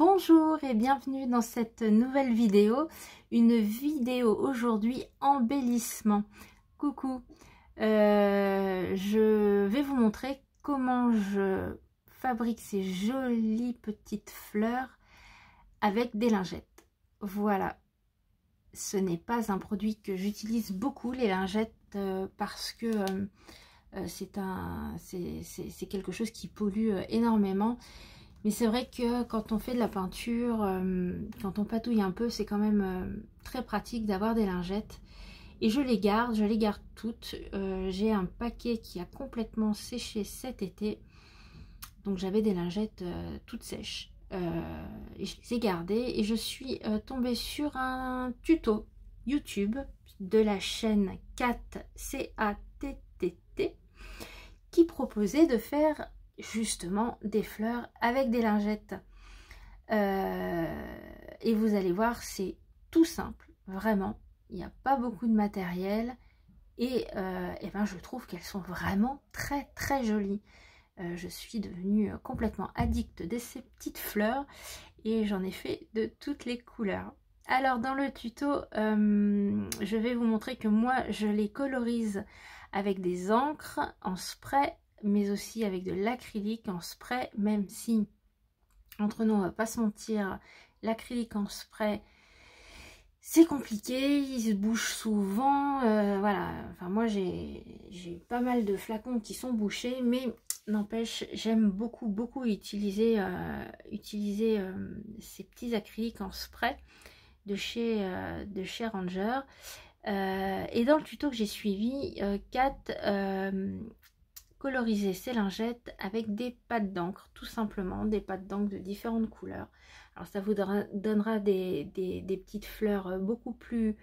Bonjour et bienvenue dans cette nouvelle vidéo. Une vidéo aujourd'hui embellissement. Coucou, je vais vous montrer comment je fabrique ces jolies petites fleurs avec des lingettes. Voilà, ce n'est pas un produit que j'utilise beaucoup, les lingettes, parce que c'est quelque chose qui pollue énormément. Mais c'est vrai que quand on fait de la peinture, quand on patouille un peu, c'est quand même très pratique d'avoir des lingettes. Et je les garde toutes. J'ai un paquet qui a complètement séché cet été. Donc j'avais des lingettes toutes sèches. Et je les ai gardées. Et je suis tombée sur un tuto YouTube de la chaîne CATTT qui proposait de faire justement des fleurs avec des lingettes. Et vous allez voir, c'est tout simple, vraiment. Il n'y a pas beaucoup de matériel et ben, je trouve qu'elles sont vraiment très très jolies. Je suis devenue complètement addict de ces petites fleurs et j'en ai fait de toutes les couleurs. Alors dans le tuto, je vais vous montrer que moi je les colorise avec des encres en spray, mais aussi avec de l'acrylique en spray, même si, entre nous, on va pas se mentir, l'acrylique en spray, c'est compliqué, il se bouge souvent, voilà, enfin moi j'ai pas mal de flacons qui sont bouchés, mais n'empêche, j'aime beaucoup utiliser, ces petits acryliques en spray de chez Ranger. Et dans le tuto que j'ai suivi, Kat colorisait ses lingettes avec des pâtes d'encre, tout simplement, des pâtes d'encre de différentes couleurs. Alors ça vous donnera des petites fleurs beaucoup plus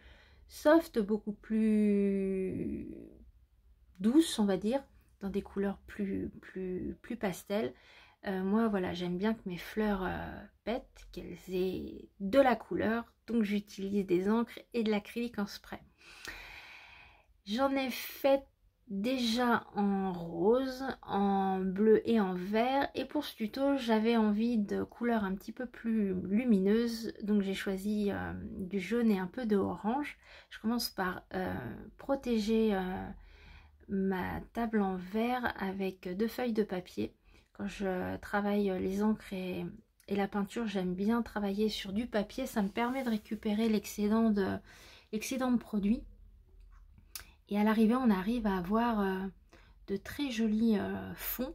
soft, beaucoup plus douces, on va dire, dans des couleurs plus pastel. Moi voilà, j'aime bien que mes fleurs pètent, qu'elles aient de la couleur, donc j'utilise des encres et de l'acrylique en spray. J'en ai fait déjà en rose, en bleu et en vert, et pour ce tuto j'avais envie de couleurs un petit peu plus lumineuses, donc j'ai choisi du jaune et un peu de orange. Je commence par protéger ma table en verre avec 2 feuilles de papier. Quand je travaille les encres et la peinture, j'aime bien travailler sur du papier, ça me permet de récupérer l'excédent de produit. Et à l'arrivée, on arrive à avoir de très jolis fonds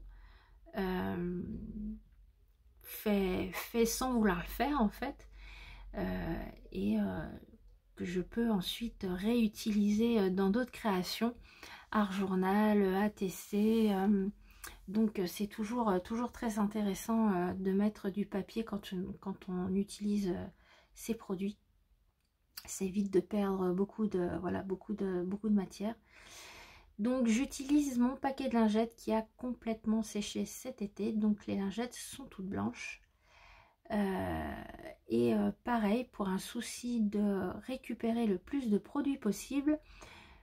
fait sans vouloir le faire en fait, et que je peux ensuite réutiliser dans d'autres créations, art journal, ATC. Donc c'est toujours très intéressant de mettre du papier quand on utilise ces produits. Ça évite de perdre beaucoup de matière. Donc j'utilise mon paquet de lingettes qui a complètement séché cet été. Donc les lingettes sont toutes blanches. Pareil, pour un souci de récupérer le plus de produits possible,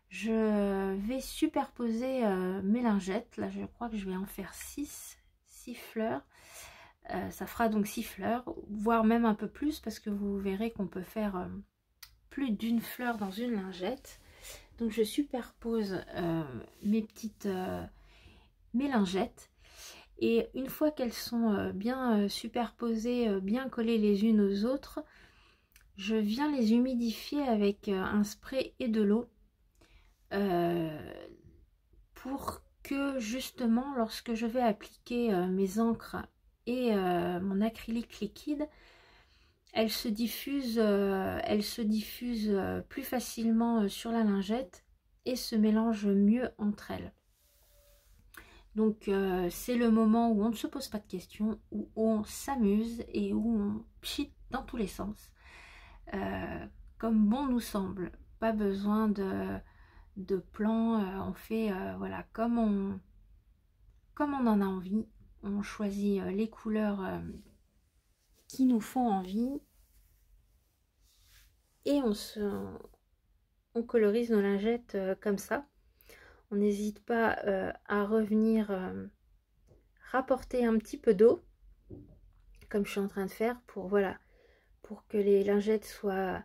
je vais superposer mes lingettes. Là je crois que je vais en faire 6 fleurs. Ça fera donc 6 fleurs, voire même un peu plus, parce que vous verrez qu'on peut faire plus d'une fleur dans une lingette. Donc je superpose mes lingettes, et une fois qu'elles sont bien superposées, bien collées les unes aux autres, je viens les humidifier avec un spray et de l'eau, pour que justement lorsque je vais appliquer mes encres et mon acrylique liquide, elle se diffuse plus facilement sur la lingette et se mélange mieux entre elles. Donc c'est le moment où on ne se pose pas de questions, où on s'amuse et où on pchit dans tous les sens, comme bon nous semble. Pas besoin de plan, on fait voilà, comme on en a envie. On choisit les couleurs qui nous font envie, et on colorise nos lingettes comme ça. On n'hésite pas à revenir rapporter un petit peu d'eau, comme je suis en train de faire, pour voilà, pour que les lingettes soient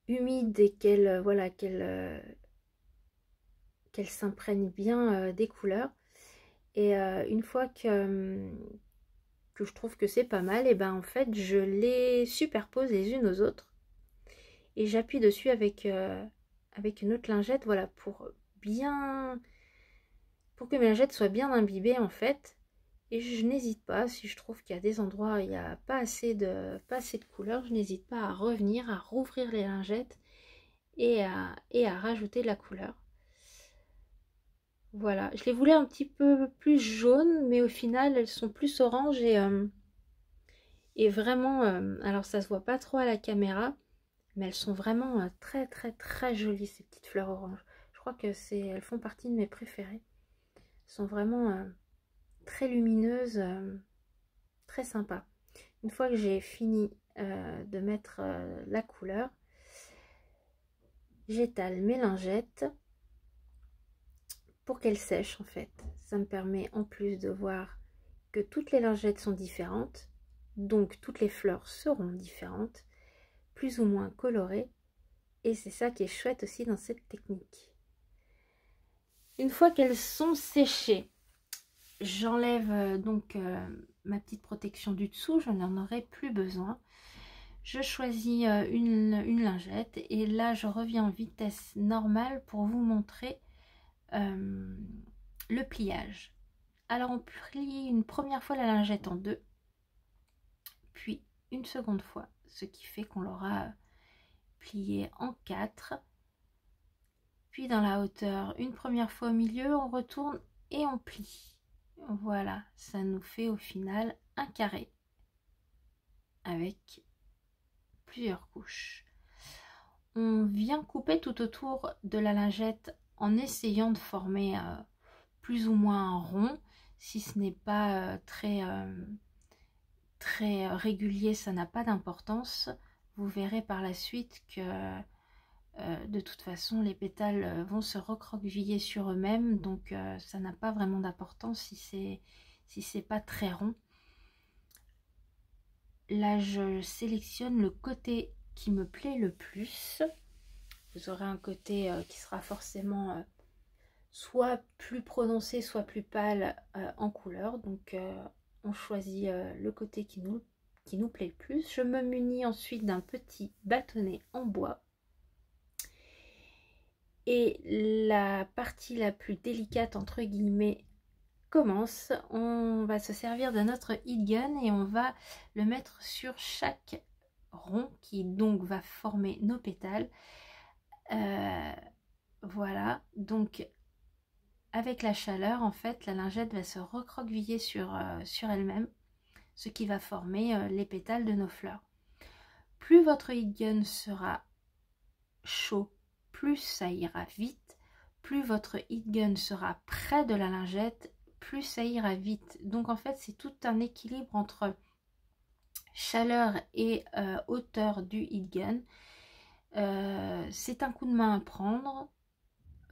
humides et qu'elles voilà, qu'elles s'imprègnent bien des couleurs. Et une fois que je trouve que c'est pas mal, et ben en fait je les superpose les unes aux autres et j'appuie dessus avec une autre lingette, voilà, pour que mes lingettes soient bien imbibées en fait. Et je n'hésite pas, si je trouve qu'il y a des endroits où il n'y a pas assez de couleur, je n'hésite pas à revenir, à rouvrir les lingettes et à rajouter de la couleur. Voilà, je les voulais un petit peu plus jaunes, mais au final elles sont plus orange et vraiment, alors ça se voit pas trop à la caméra, mais elles sont vraiment très très très jolies ces petites fleurs oranges. Je crois que elles font partie de mes préférées. Elles sont vraiment très lumineuses, très sympas. Une fois que j'ai fini de mettre la couleur, j'étale mes lingettes pour qu'elles sèchent en fait. Ça me permet en plus de voir que toutes les lingettes sont différentes, donc toutes les fleurs seront différentes, plus ou moins colorées, et c'est ça qui est chouette aussi dans cette technique. Une fois qu'elles sont séchées, j'enlève donc ma petite protection du dessous, je n'en aurai plus besoin. Je choisis une lingette et là je reviens en vitesse normale pour vous montrer le pliage. Alors on plie une première fois la lingette en deux, puis une seconde fois, ce qui fait qu'on l'aura pliée en quatre. Puis dans la hauteur, une première fois au milieu, on retourne et on plie. Voilà, ça nous fait au final un carré avec plusieurs couches. On vient couper tout autour de la lingette en essayant de former plus ou moins un rond. Si ce n'est pas très régulier, ça n'a pas d'importance. Vous verrez par la suite que de toute façon les pétales vont se recroqueviller sur eux-mêmes, donc ça n'a pas vraiment d'importance si c'est pas très rond. Là je sélectionne le côté qui me plaît le plus. Vous aurez un côté qui sera forcément soit plus prononcé, soit plus pâle en couleur. Donc on choisit le côté qui nous plaît le plus. Je me munis ensuite d'un petit bâtonnet en bois. Et la partie la plus délicate entre guillemets commence. On va se servir de notre heat gun et on va le mettre sur chaque rond qui donc va former nos pétales. Voilà, donc avec la chaleur en fait la lingette va se recroqueviller sur elle-même, ce qui va former les pétales de nos fleurs. Plus votre heat gun sera chaud, plus ça ira vite. Plus votre heat gun sera près de la lingette, plus ça ira vite. Donc en fait c'est tout un équilibre entre chaleur et hauteur du heat gun. C'est un coup de main à prendre,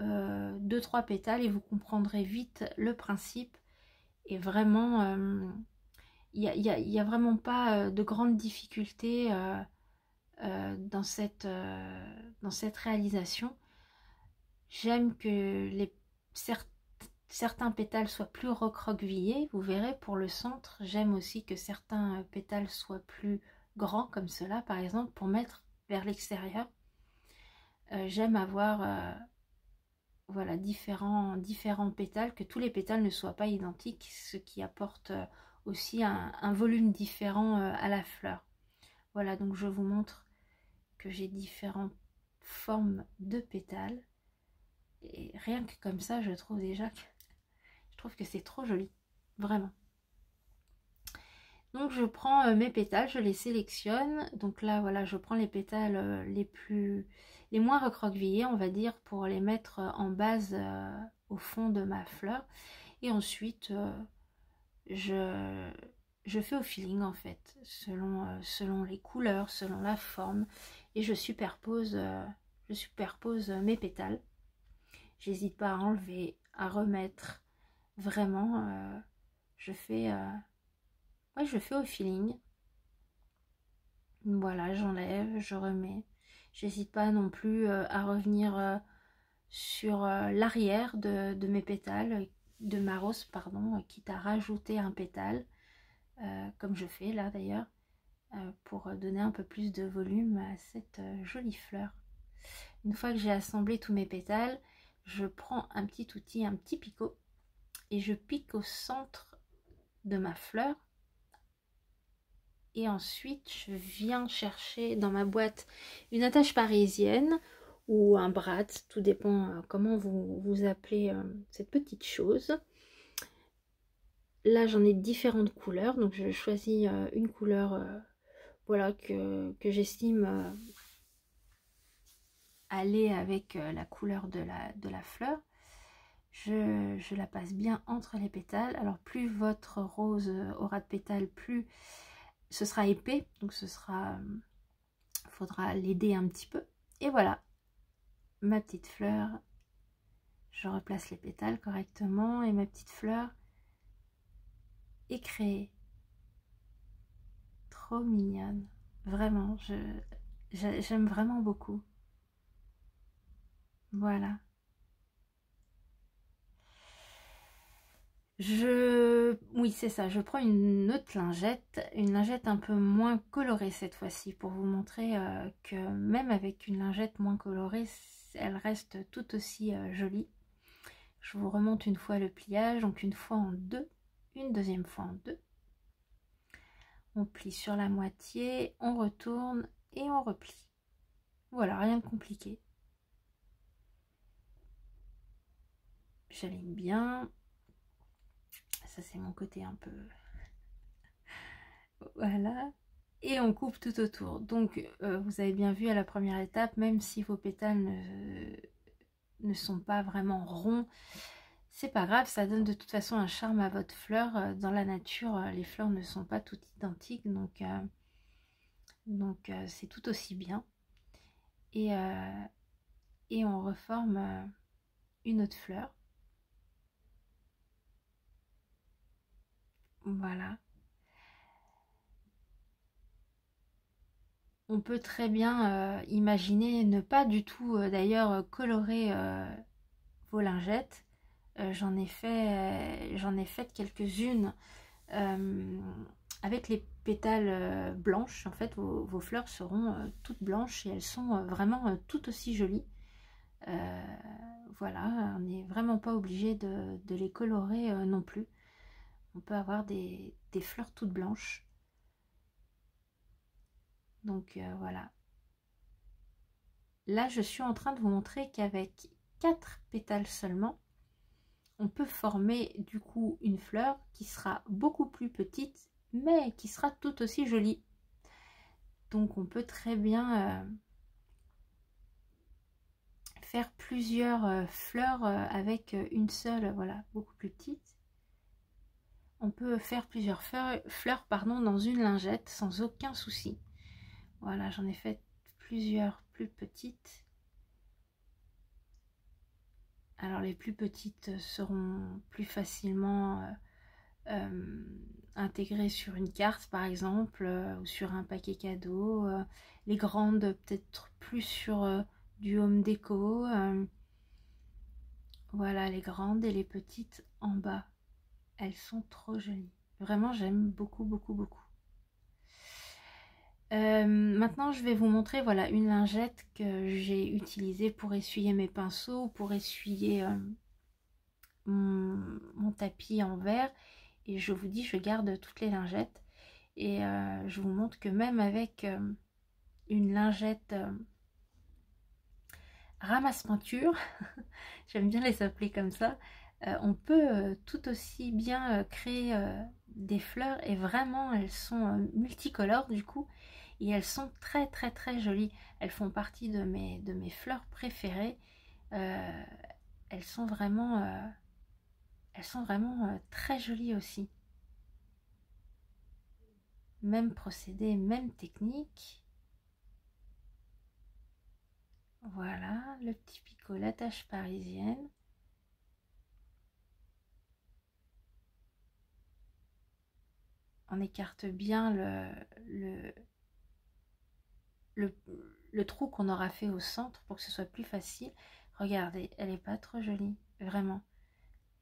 2-3 pétales et vous comprendrez vite le principe. Et vraiment il n'y a vraiment pas de grandes difficultés dans cette réalisation. J'aime que certains pétales soient plus recroquevillés, vous verrez pour le centre. J'aime aussi que certains pétales soient plus grands comme cela par exemple pour mettre vers l'extérieur. J'aime avoir voilà, différents pétales, que tous les pétales ne soient pas identiques, ce qui apporte aussi un volume différent à la fleur. Voilà, donc je vous montre que j'ai différentes formes de pétales. Et rien que comme ça, je trouve que c'est trop joli, vraiment. Donc je prends mes pétales, je les sélectionne. Donc là, voilà, je prends les pétales les moins recroquevillés, on va dire, pour les mettre en base au fond de ma fleur. Et ensuite, je fais au feeling en fait, selon les couleurs, selon la forme. Et je superpose mes pétales. J'hésite pas à enlever, à remettre. Vraiment, je fais au feeling. Voilà, j'enlève, je remets. J'hésite pas non plus à revenir sur l'arrière de mes pétales, de ma rose, pardon, quitte à rajouter un pétale, comme je fais là d'ailleurs, pour donner un peu plus de volume à cette jolie fleur. Une fois que j'ai assemblé tous mes pétales, je prends un petit outil, un petit picot, et je pique au centre de ma fleur. Et ensuite, je viens chercher dans ma boîte une attache parisienne ou un brad, tout dépend comment vous appelez cette petite chose. Là, j'en ai différentes couleurs, donc je choisis une couleur voilà, que j'estime aller avec la couleur de la fleur. Je la passe bien entre les pétales. Alors plus votre rose aura de pétales, plus ce sera épais, donc ce sera, faudra l'aider un petit peu. Et voilà, ma petite fleur. Je replace les pétales correctement et ma petite fleur est créée. Trop mignonne. Vraiment, j'aime vraiment beaucoup. Voilà. Oui, c'est ça, je prends une autre lingette, une lingette un peu moins colorée cette fois-ci, pour vous montrer que même avec une lingette moins colorée, elle reste tout aussi jolie. Je vous remonte une fois le pliage, donc une fois en deux, une deuxième fois en deux. On plie sur la moitié, on retourne et on replie. Voilà, rien de compliqué. J'aligne bien. Ça, c'est mon côté un peu... Voilà. Et on coupe tout autour. Donc, vous avez bien vu à la première étape, même si vos pétales ne sont pas vraiment ronds, c'est pas grave, ça donne de toute façon un charme à votre fleur. Dans la nature, les fleurs ne sont pas toutes identiques, donc c'est tout aussi bien. Et on reforme une autre fleur. Voilà. On peut très bien imaginer ne pas du tout d'ailleurs colorer vos lingettes. J'en ai fait quelques-unes avec les pétales blanches. En fait, vos fleurs seront toutes blanches et elles sont vraiment tout aussi jolies. Voilà, on n'est vraiment pas obligé de les colorer non plus. On peut avoir des fleurs toutes blanches. Donc voilà. Là, je suis en train de vous montrer qu'avec 4 pétales seulement, on peut former du coup une fleur qui sera beaucoup plus petite, mais qui sera tout aussi jolie. Donc on peut très bien faire plusieurs fleurs avec une seule, voilà, beaucoup plus petite. On peut faire plusieurs fleurs pardon, dans une lingette sans aucun souci. Voilà, j'en ai fait plusieurs plus petites. Alors les plus petites seront plus facilement intégrées sur une carte par exemple, ou sur un paquet cadeau. Les grandes peut-être plus sur du home déco. Voilà, les grandes et les petites en bas. Elles sont trop jolies. Vraiment, j'aime beaucoup, beaucoup, beaucoup. Maintenant, je vais vous montrer voilà, une lingette que j'ai utilisée pour essuyer mes pinceaux, pour essuyer mon tapis en verre. Et je vous dis, je garde toutes les lingettes. Et je vous montre que même avec une lingette ramasse-peinture, j'aime bien les appeler comme ça, on peut tout aussi bien créer des fleurs. Et vraiment, elles sont multicolores du coup. Et elles sont très très très jolies. Elles font partie de mes fleurs préférées. Elles sont vraiment très jolies aussi. Même procédé, même technique. Voilà, le petit picot, la tache parisienne. On écarte bien le trou qu'on aura fait au centre pour que ce soit plus facile. Regardez, elle n'est pas trop jolie, vraiment.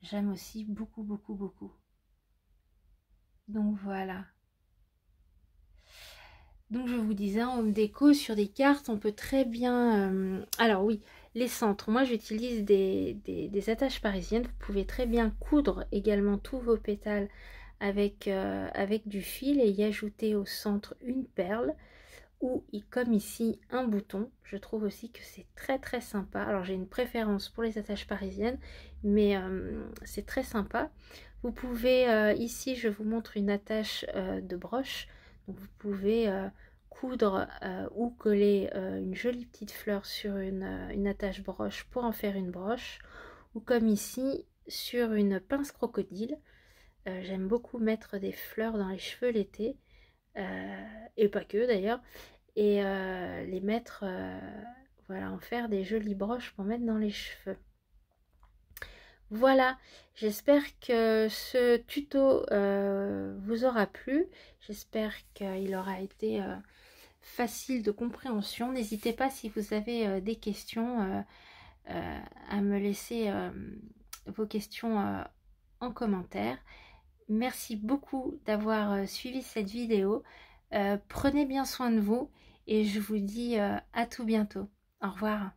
J'aime aussi beaucoup, beaucoup, beaucoup. Donc voilà. Donc je vous disais, en home déco, sur des cartes, on peut très bien... alors oui, les centres. Moi, j'utilise des attaches parisiennes. Vous pouvez très bien coudre également tous vos pétales avec du fil et y ajouter au centre une perle ou comme ici un bouton. Je trouve aussi que c'est très très sympa. Alors j'ai une préférence pour les attaches parisiennes, mais c'est très sympa. Vous pouvez, ici je vous montre une attache de broche. Donc vous pouvez coudre ou coller une jolie petite fleur sur une attache broche pour en faire une broche. Ou comme ici sur une pince crocodile. J'aime beaucoup mettre des fleurs dans les cheveux l'été. Et pas que d'ailleurs, et les mettre, voilà, en faire des jolies broches pour mettre dans les cheveux. Voilà, j'espère que ce tuto vous aura plu, j'espère qu'il aura été facile de compréhension. N'hésitez pas si vous avez des questions à me laisser vos questions en commentaire. Merci beaucoup d'avoir suivi cette vidéo. Prenez bien soin de vous et je vous dis à tout bientôt. Au revoir.